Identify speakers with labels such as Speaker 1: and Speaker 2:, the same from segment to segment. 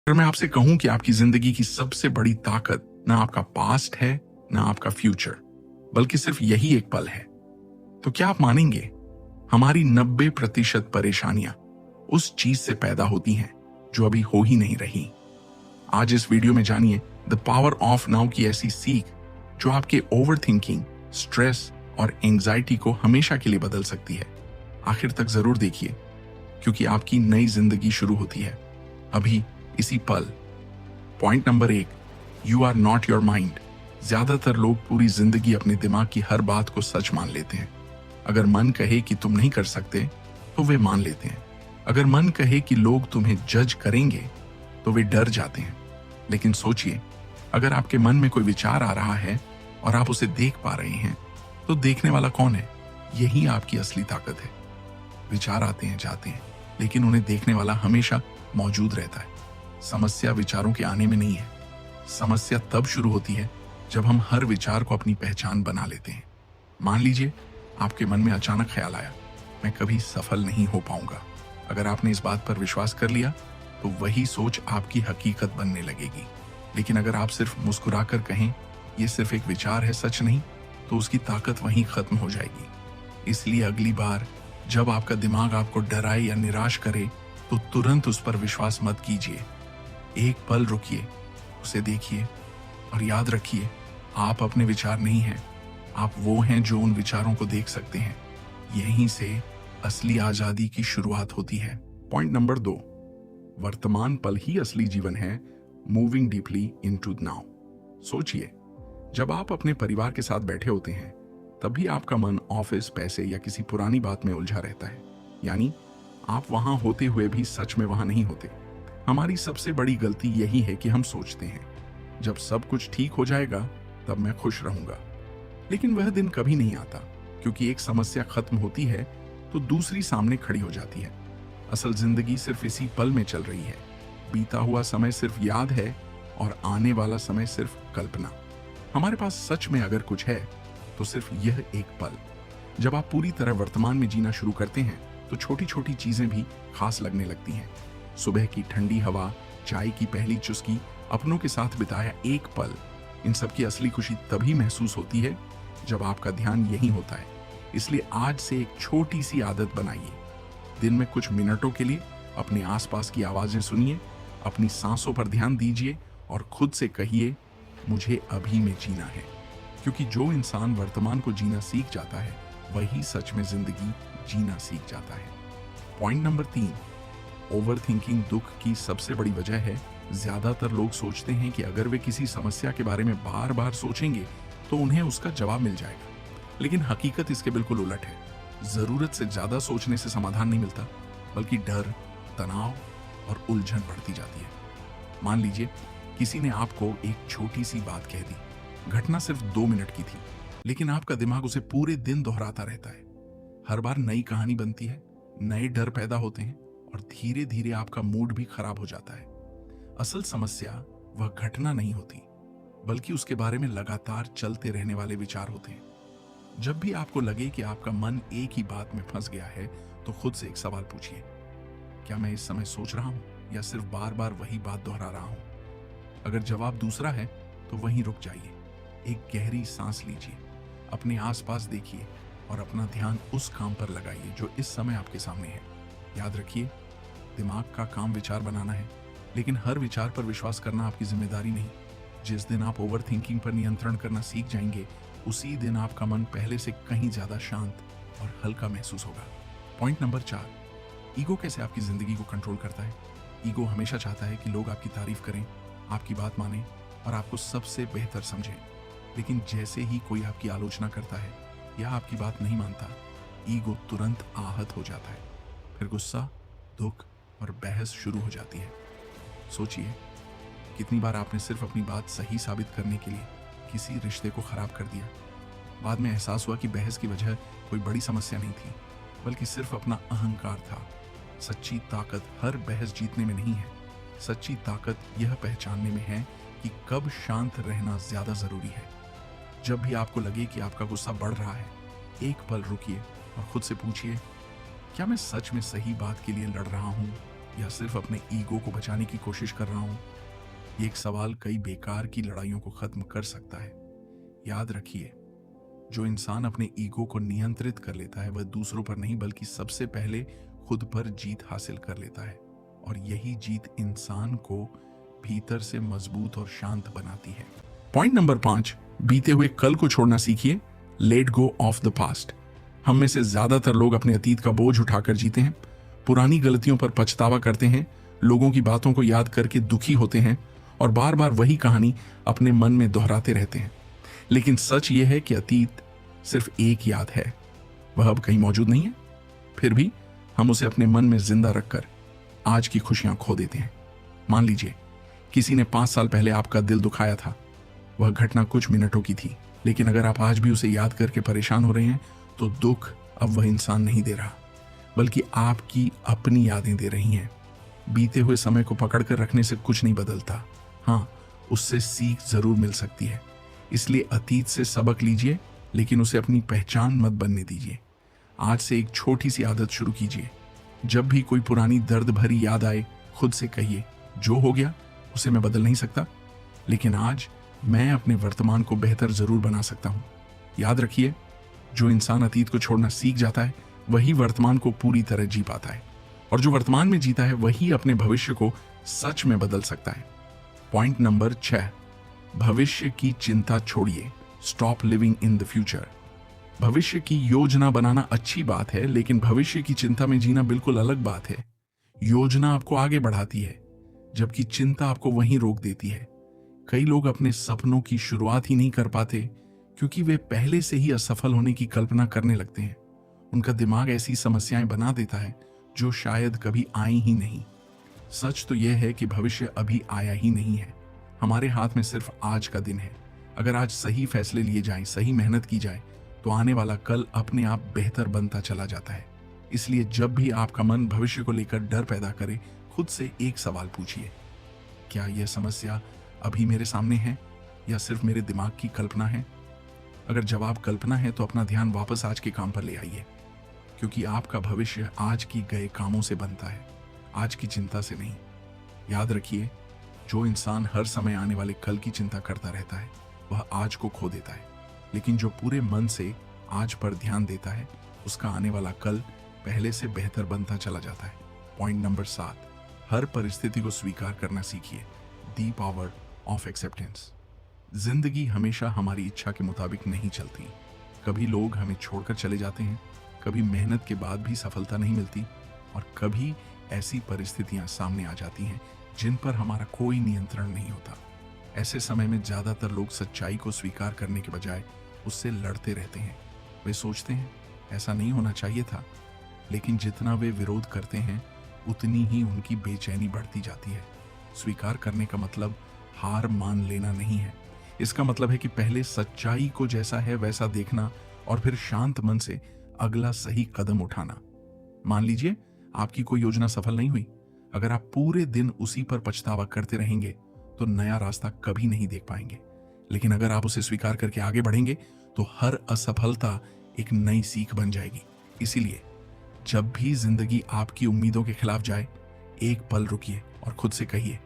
Speaker 1: अगर मैं आपसे कहूं कि आपकी जिंदगी की सबसे बड़ी ताकत ना आपका पास्ट है ना आपका फ्यूचर, बल्कि सिर्फ यही एक पल है, तो क्या आप मानेंगे? हमारी 90% परेशानियां उस चीज से पैदा होती हैं जो अभी हो ही नहीं रही। आज इस वीडियो में जानिए द पावर ऑफ नाउ की ऐसी सीख जो आपके ओवर थिंकिंग, स्ट्रेस और एंजाइटी को हमेशा के लिए बदल सकती है। आखिर तक जरूर देखिए, क्योंकि आपकी नई जिंदगी शुरू होती है अभी, इसी पल। Point number 1, you are not your mind. ज्यादातर लोग पूरी जिंदगी अपने दिमाग की हर बात को सच मान लेते हैं। अगर मन कहे कि तुम नहीं कर सकते तो वे मान लेते हैं। अगर मन कहे कि लोग तुम्हें जज करेंगे तो वे डर जाते हैं। लेकिन सोचिए, अगर आपके मन में कोई विचार आ रहा है और आप उसे देख पा रहे हैं, तो देखने वाला कौन है? यही आपकी असली ताकत है। विचार आते हैं, जाते हैं, लेकिन उन्हें देखने वाला हमेशा मौजूद रहता है। समस्या विचारों के आने में नहीं है। समस्या तब शुरू होती है जब हम हर विचार को अपनी पहचान बना लेते हैं। मान लीजिए आपके मन में अचानक ख्याल आया, मैं कभी सफल नहीं हो पाऊंगा। अगर आपने इस बात पर विश्वास कर लिया तो वही सोच आपकी हकीकत बनने लगेगी। लेकिन अगर आप सिर्फ मुस्कुराकर कहें यह सिर्फ एक विचार है, सच नहीं, तो उसकी ताकत वहीं खत्म हो जाएगी। इसलिए अगली बार जब आपका दिमाग आपको डराए या निराश करे तो तुरंत उस पर विश्वास मत कीजिए। एक पल रुकिए, उसे देखिए और याद रखिए, आप अपने विचार नहीं हैं, आप वो हैं जो उन विचारों को देख सकते हैं। यहीं से असली आजादी की शुरुआत होती है। पॉइंट नंबर 2, वर्तमान पल ही असली जीवन है। Moving deeply into now. सोचिए, जब आप अपने परिवार के साथ बैठे होते हैं तभी आपका मन ऑफिस, पैसे या किसी पुरानी बात में उलझा रहता है। यानी आप वहां होते हुए भी सच में वहां नहीं होते। हमारी सबसे बड़ी गलती यही है कि हम सोचते हैं जब सब कुछ ठीक हो जाएगा तब मैं खुश रहूंगा। लेकिन वह दिन कभी नहीं आता, क्योंकि एक समस्या खत्म होती है तो दूसरी सामने खड़ी हो जाती है। असल जिंदगी सिर्फ इसी पल में चल रही है। बीता हुआ समय सिर्फ याद है और आने वाला समय सिर्फ कल्पना। हमारे पास सच में अगर कुछ है तो सिर्फ यह एक पल। जब आप पूरी तरह वर्तमान में जीना शुरू करते हैं तो छोटी छोटी चीजें भी खास लगने लगती हैं। सुबह की ठंडी हवा, चाय की पहली चुस्की, अपनों के साथ बिताया एक पल, इन सब की असली खुशी तभी महसूस होती है जब आपका ध्यान यहीं होता है। इसलिए आज से एक छोटी सी आदत बनाइए। दिन में कुछ मिनटों के लिए अपने आसपास की आवाजें सुनिए, अपनी सांसों पर ध्यान दीजिए और खुद से कहिए, मुझे अभी में जीना है। क्योंकि जो इंसान वर्तमान को जीना सीख जाता है वही सच में जिंदगी जीना सीख जाता है। पॉइंट नंबर 3, ओवर थिंकिंग दुख की सबसे बड़ी वजह है। ज्यादातर लोग सोचते हैं कि अगर वे किसी समस्या के बारे में बार बार सोचेंगे तो उन्हें उसका जवाब मिल जाएगा। लेकिन हकीकत इसके बिल्कुल उलट है। जरूरत से ज्यादा सोचने से समाधान नहीं मिलता, बल्कि डर, तनाव और उलझन बढ़ती जाती है। मान लीजिए किसी ने आपको एक छोटी सी बात कह दी। घटना सिर्फ 2 मिनट की थी, लेकिन आपका दिमाग उसे पूरे दिन दोहराता रहता है। हर बार नई कहानी बनती है, नए डर पैदा होते हैं और धीरे धीरे आपका मूड भी खराब हो जाता है। असल समस्या वह घटना नहीं होती, बल्कि उसके बारे में लगातार चलते रहने वाले विचार होते हैं। जब भी आपको लगे कि आपका मन एक ही बात में फंस गया है तो खुद से एक सवाल पूछिए, क्या मैं इस समय सोच रहा हूं या सिर्फ बार बार वही बात दोहरा रहा हूं? अगर जवाब दूसरा है तो वहीं रुक जाइए, एक गहरी सांस लीजिए, अपने आसपास देखिए और अपना ध्यान उस काम पर लगाइए जो इस समय आपके सामने है। याद रखिए, दिमाग का काम विचार बनाना है, लेकिन हर विचार पर विश्वास करना आपकी जिम्मेदारी नहीं। जिस दिन आप ओवर थिंकिंग पर नियंत्रण करना सीख जाएंगे, उसी दिन आपका मन पहले से कहीं ज्यादा शांत और हल्का महसूस होगा। पॉइंट नंबर 4, ईगो कैसे आपकी जिंदगी को कंट्रोल करता है। ईगो हमेशा चाहता है कि लोग आपकी तारीफ करें, आपकी बात माने और आपको सबसे बेहतर समझें। लेकिन जैसे ही कोई आपकी आलोचना करता है या आपकी बात नहीं मानता, ईगो तुरंत आहत हो जाता है। फिर गुस्सा, दुख और बहस शुरू हो जाती है। सोचिए, कितनी बार आपने सिर्फ अपनी बात सही साबित करने के लिए किसी रिश्ते को खराब कर दिया। बाद में एहसास हुआ कि बहस की वजह कोई बड़ी समस्या नहीं थी, बल्कि सिर्फ अपना अहंकार था। सच्ची ताकत हर बहस जीतने में नहीं है। सच्ची ताकत यह पहचानने में है कि कब शांत रहना ज्यादा जरूरी है। जब भी आपको लगे कि आपका गुस्सा बढ़ रहा है, एक पल रुकिए और खुद से पूछिए, क्या मैं सच में सही बात के लिए लड़ रहा हूं या सिर्फ अपने ईगो को बचाने की कोशिश कर रहा हूं? ये एक सवाल कई बेकार की लड़ाइयों को खत्म कर सकता है। याद रखिए, जो इंसान अपने ईगो को नियंत्रित कर लेता है वह दूसरों पर नहीं बल्कि सबसे पहले खुद पर जीत हासिल कर लेता है, और यही जीत इंसान को भीतर से मजबूत और शांत बनाती है। पॉइंट नंबर 5, बीते हुए कल को छोड़ना सीखिए। Let go of the past. हम में से ज्यादातर लोग अपने अतीत का बोझ उठाकर जीते हैं, पुरानी गलतियों पर पछतावा करते हैं, लोगों की बातों को याद करके दुखी होते हैं और बार बार वही कहानी अपने मन में दोहराते रहते हैं। लेकिन सच यह है कि अतीत सिर्फ एक याद है, वह अब कहीं मौजूद नहीं है। फिर भी हम उसे अपने मन में जिंदा रखकर आज की खुशियां खो देते हैं। मान लीजिए किसी ने 5 साल पहले आपका दिल दुखाया था। वह घटना कुछ मिनटों की थी, लेकिन अगर आप आज भी उसे याद करके परेशान हो रहे हैं तो दुख अब वह इंसान नहीं दे रहा, बल्कि आपकी अपनी यादें दे रही हैं। बीते हुए समय को पकड़कर रखने से कुछ नहीं बदलता। हाँ, उससे सीख जरूर मिल सकती है। इसलिए अतीत से सबक लीजिए, लेकिन उसे अपनी पहचान मत बनने दीजिए। आज से एक छोटी सी आदत शुरू कीजिए। जब भी कोई पुरानी दर्द भरी याद आए, खुद से कहिए, जो हो गया उसे मैं बदल नहीं सकता, लेकिन आज मैं अपने वर्तमान को बेहतर जरूर बना सकता हूं। याद रखिए, जो इंसान अतीत को छोड़ना सीख जाता है वही वर्तमान को पूरी तरह जी पाता है, और जो वर्तमान में जीता है वही अपने भविष्य को सच में बदल सकता है। पॉइंट नंबर 6, भविष्य की चिंता छोड़िए। Stop living in the future. भविष्य की योजना बनाना अच्छी बात है, लेकिन भविष्य की चिंता में जीना बिल्कुल अलग बात है। योजना आपको आगे बढ़ाती है, जबकि चिंता आपको वहीं रोक देती है। कई लोग अपने सपनों की शुरुआत ही नहीं कर पाते क्योंकि वे पहले से ही असफल होने की कल्पना करने लगते हैं। उनका दिमाग ऐसी समस्याएं बना देता है जो शायद कभी आई ही नहीं। सच तो यह है कि भविष्य अभी आया ही नहीं है। हमारे हाथ में सिर्फ आज का दिन है। अगर आज सही फैसले लिए जाएं, सही मेहनत की जाए, तो आने वाला कल अपने आप बेहतर बनता चला जाता है। इसलिए जब भी आपका मन भविष्य को लेकर डर पैदा करे, खुद से एक सवाल पूछिए, क्या यह समस्या अभी मेरे सामने है या सिर्फ मेरे दिमाग की कल्पना है? अगर जवाब कल्पना है तो अपना ध्यान वापस आज के काम पर ले आइए, क्योंकि आपका भविष्य आज की गए कामों से बनता है, आज की चिंता से नहीं। याद रखिए, जो इंसान हर समय आने वाले कल की चिंता करता रहता है वह आज को खो देता है, लेकिन जो पूरे मन से आज पर ध्यान देता है उसका आने वाला कल पहले से बेहतर बनता चला जाता है। पॉइंट नंबर 7, हर परिस्थिति को स्वीकार करना सीखिए। The power of acceptance. जिंदगी हमेशा हमारी इच्छा के मुताबिक नहीं चलती। कभी लोग हमें छोड़कर चले जाते हैं, कभी मेहनत के बाद भी सफलता नहीं मिलती, और कभी ऐसी परिस्थितियां सामने आ जाती हैं जिन पर हमारा कोई नियंत्रण नहीं होता। ऐसे समय में ज्यादातर लोग सच्चाई को स्वीकार करने के बजाय उससे लड़ते रहते हैं। वे सोचते हैं ऐसा नहीं होना चाहिए था, लेकिन जितना वे विरोध करते हैं उतनी ही उनकी बेचैनी बढ़ती जाती है। स्वीकार करने का मतलब हार मान लेना नहीं है। इसका मतलब है कि पहले सच्चाई को जैसा है वैसा देखना और फिर शांत मन से अगला सही कदम उठाना। मान लीजिए आपकी कोई योजना सफल नहीं हुई। अगर आप पूरे दिन उसी पर पछतावा करते रहेंगे तो नया रास्ता कभी नहीं देख पाएंगे, लेकिन अगर आप उसे स्वीकार करके आगे बढ़ेंगे तो हर असफलता एक नई सीख बन जाएगी। इसीलिए जब भी जिंदगी आपकी उम्मीदों के खिलाफ जाए, एक पल रुकिए और खुद से कहिए,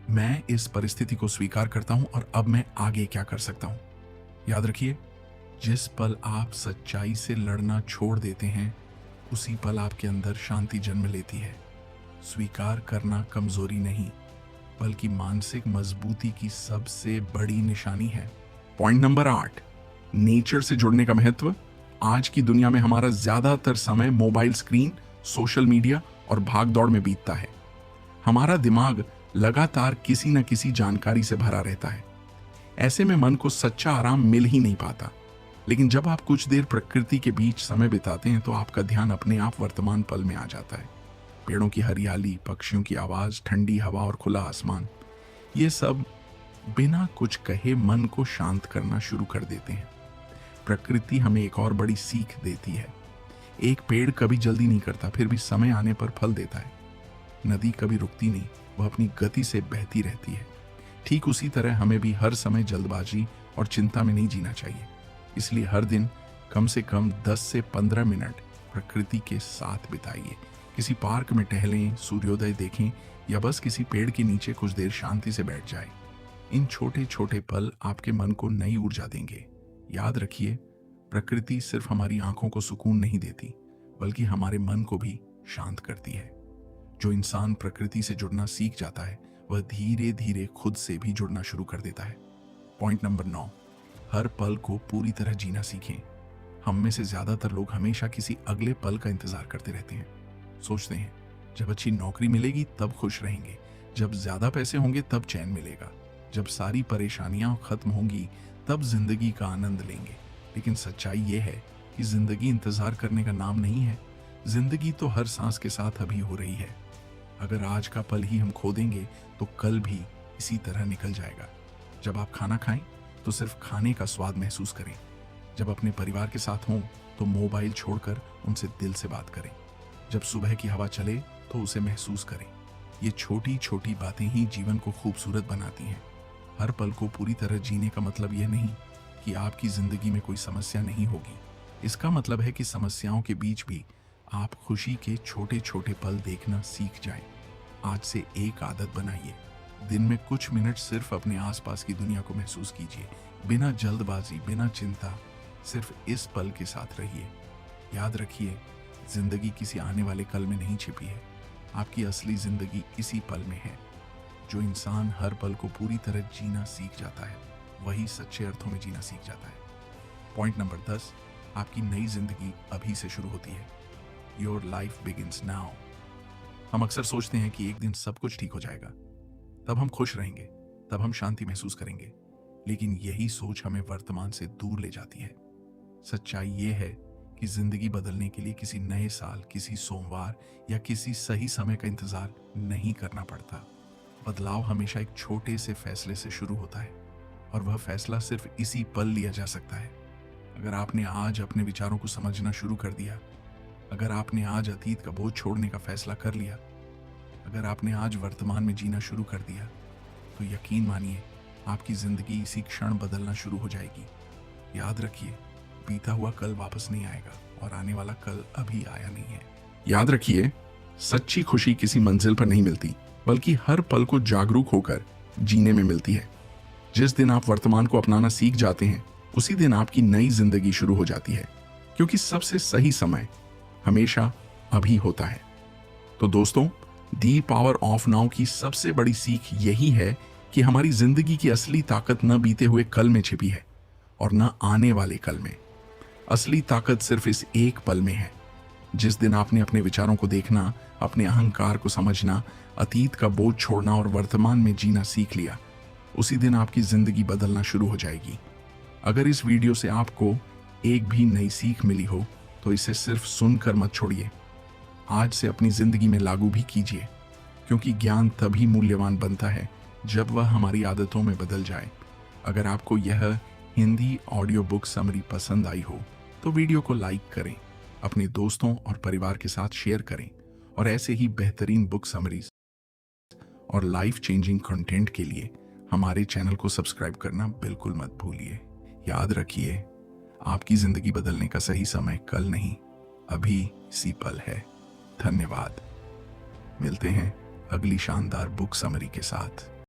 Speaker 1: मैं इस परिस्थिति को स्वीकार करता हूं और अब मैं आगे क्या कर सकता हूं। याद रखिए, जिस पल आप सच्चाई से लड़ना छोड़ देते हैं उसी पल आपके अंदर शांति जन्म लेती है। स्वीकार करना कमजोरी नहीं बल्कि मानसिक मजबूती की सबसे बड़ी निशानी है। पॉइंट नंबर 8, नेचर से जुड़ने का महत्व। आज की दुनिया में हमारा ज्यादातर समय मोबाइल स्क्रीन, सोशल मीडिया और भाग दौड़ में बीतता है। हमारा दिमाग लगातार किसी न किसी जानकारी से भरा रहता है। ऐसे में मन को सच्चा आराम मिल ही नहीं पाता। लेकिन जब आप कुछ देर प्रकृति के बीच समय बिताते हैं तो आपका ध्यान अपने आप वर्तमान पल में आ जाता है। पेड़ों की हरियाली, पक्षियों की आवाज, ठंडी हवा और खुला आसमान, ये सब बिना कुछ कहे मन को शांत करना शुरू कर देते हैं। प्रकृति हमें एक और बड़ी सीख देती है। एक पेड़ कभी जल्दी नहीं करता, फिर भी समय आने पर फल देता है। नदी कभी रुकती नहीं, वह अपनी गति से बहती रहती है। ठीक उसी तरह हमें भी हर समय जल्दबाजी और चिंता में नहीं जीना चाहिए। इसलिए हर दिन कम से कम 10 से 15 मिनट प्रकृति के साथ बिताइए। किसी पार्क में टहलें, सूर्योदय देखें या बस किसी पेड़ के नीचे कुछ देर शांति से बैठ जाएं। इन छोटे छोटे पल आपके मन को नई ऊर्जा देंगे। याद रखिए, प्रकृति सिर्फ हमारी आंखों को सुकून नहीं देती, बल्कि हमारे मन को भी शांत करती है। जो इंसान प्रकृति से जुड़ना सीख जाता है, वह धीरे धीरे खुद से भी जुड़ना शुरू कर देता है। पॉइंट नंबर 9, हर पल को पूरी तरह जीना सीखें। हम में से ज्यादातर लोग हमेशा किसी अगले पल का इंतजार करते रहते हैं। सोचते हैं जब अच्छी नौकरी मिलेगी तब खुश रहेंगे, जब ज्यादा पैसे होंगे तब चैन मिलेगा, जब सारी परेशानियां खत्म होंगी तब जिंदगी का आनंद लेंगे। लेकिन सच्चाई यह है कि जिंदगी इंतजार करने का नाम नहीं है। जिंदगी तो हर सांस के साथ अभी हो रही है। अगर आज का पल ही हम खो देंगे तो कल भी इसी तरह निकल जाएगा। जब आप खाना खाएं तो सिर्फ खाने का स्वाद महसूस करें। जब अपने परिवार के साथ हों तो मोबाइल छोड़कर उनसे दिल से बात करें। जब सुबह की हवा चले तो उसे महसूस करें। ये छोटी छोटी बातें ही जीवन को खूबसूरत बनाती हैं। हर पल को पूरी तरह जीने का मतलब यह नहीं कि आपकी जिंदगी में कोई समस्या नहीं होगी। इसका मतलब है कि समस्याओं के बीच भी आप खुशी के छोटे छोटे पल देखना सीख जाएं। आज से एक आदत बनाइए, दिन में कुछ मिनट सिर्फ अपने आसपास की दुनिया को महसूस कीजिए, बिना जल्दबाजी, बिना चिंता, सिर्फ इस पल के साथ रहिए। याद रखिए, जिंदगी किसी आने वाले कल में नहीं छिपी है। आपकी असली जिंदगी इसी पल में है। जो इंसान हर पल को पूरी तरह जीना सीख जाता है, वही सच्चे अर्थों में जीना सीख जाता है। पॉइंट नंबर 10, आपकी नई जिंदगी अभी से शुरू होती है। Your life begins now. हम अक्सर सोचते हैं कि एक दिन सब कुछ ठीक हो जाएगा, तब हम खुश रहेंगे, तब हम शांति महसूस करेंगे। लेकिन यही सोच हमें वर्तमान से दूर ले जाती है। सच्चाई यह है कि जिंदगी बदलने के लिए किसी नए साल, किसी सोमवार या किसी सही समय का इंतजार नहीं करना पड़ता। बदलाव हमेशा एक छोटे से फैसले से शुरू होता है, और वह फैसला सिर्फ इसी पल लिया जा सकता है। अगर आपने आज अपने विचारों को समझना शुरू कर दिया, अगर आपने आज अतीत का बोझ छोड़ने का फैसला कर लिया, अगर आपने आज वर्तमान में जीना शुरू कर दिया, तो यकीन मानिए आपकी जिंदगी इसी क्षण बदलना शुरू हो जाएगी। याद रखिए, बीता हुआ कल वापस नहीं आएगा और आने वाला कल अभी आया नहीं है। याद रखिए, सच्ची खुशी किसी मंजिल पर नहीं मिलती, बल्कि हर पल को जागरूक होकर जीने में मिलती है। जिस दिन आप वर्तमान को अपनाना सीख जाते हैं, उसी दिन आपकी नई जिंदगी शुरू हो जाती है, क्योंकि सबसे सही समय हमेशा अभी होता है। तो दोस्तों, दी पावर ऑफ नाउ की सबसे बड़ी सीख यही है कि हमारी जिंदगी की असली ताकत न बीते हुए कल में छिपी है और न आने वाले कल में। असली ताकत सिर्फ इस एक पल में है। जिस दिन आपने अपने विचारों को देखना, अपने अहंकार को समझना, अतीत का बोझ छोड़ना और वर्तमान में जीना सीख लिया, उसी दिन आपकी जिंदगी बदलना शुरू हो जाएगी। अगर इस वीडियो से आपको एक भी नई सीख मिली हो तो इसे सिर्फ सुनकर मत छोड़िए, आज से अपनी जिंदगी में लागू भी कीजिए, क्योंकि ज्ञान तभी मूल्यवान बनता है जब वह हमारी आदतों में बदल जाए। अगर आपको यह हिंदी ऑडियो बुक समरी पसंद आई हो तो वीडियो को लाइक करें, अपने दोस्तों और परिवार के साथ शेयर करें, और ऐसे ही बेहतरीन बुक समरीज और लाइफ चेंजिंग कंटेंट के लिए हमारे चैनल को सब्सक्राइब करना बिल्कुल मत भूलिए। याद रखिए, आपकी जिंदगी बदलने का सही समय कल नहीं, अभी इसी पल है। धन्यवाद। मिलते हैं अगली शानदार बुक समरी के साथ।